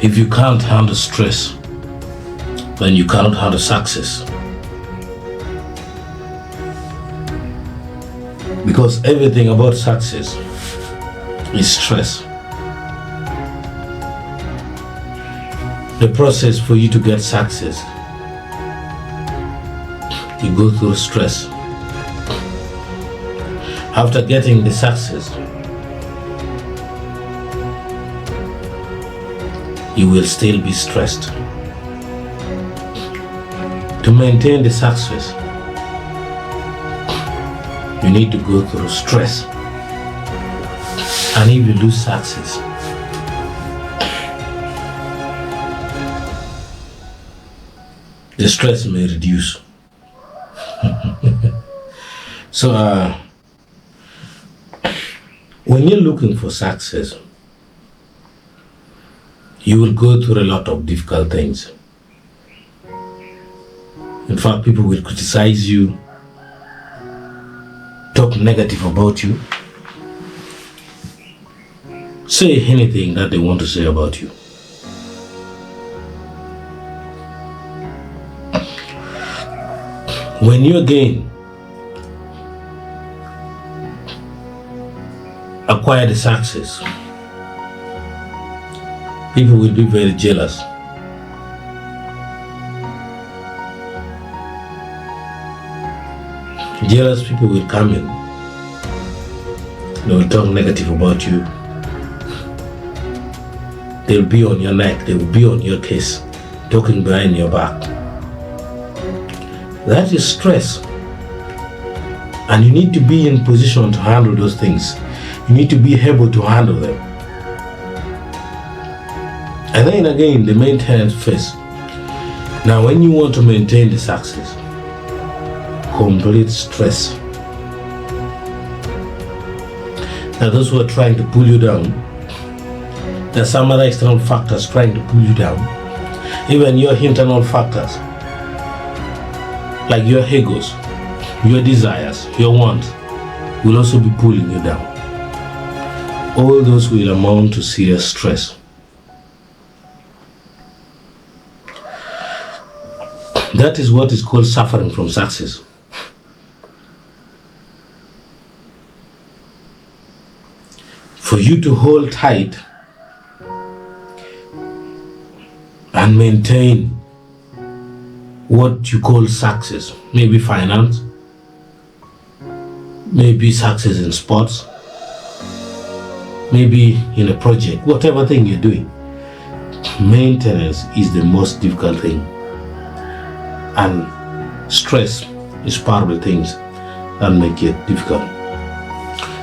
If you can't handle stress, then you cannot handle success. Because everything about success is stress. The process for you to get success, you go through stress. After getting the success, you will still be stressed. To maintain the success, you need to go through stress. And if you lose success, the stress may reduce. So when you're looking for success, you will go through a lot of difficult things. In fact, people will criticize you, talk negative about you, say anything that they want to say about you. When you again acquire the success, people will be very jealous. Jealous people will come in. They will talk negative about you. They will be on your neck. They will be on your case, talking behind your back. That is stress. And you need to be in position to handle those things. You need to be able to handle them. And then again, the maintenance phase. Now, when you want to maintain the success, complete stress. Now, those who are trying to pull you down, there's some other external factors trying to pull you down. Even your internal factors, like your egos, your desires, your wants, will also be pulling you down. All those will amount to serious stress. That is what is called suffering from success. For you to hold tight and maintain what you call success, maybe finance, maybe success in sports, maybe in a project, whatever thing you're doing, maintenance is the most difficult thing. And stress is part of the things that make it difficult.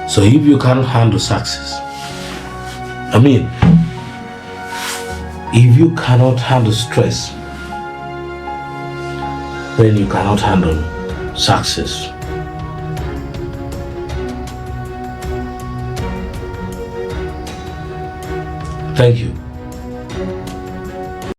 So if you can't handle success, if you cannot handle stress, then you cannot handle success. Thank you.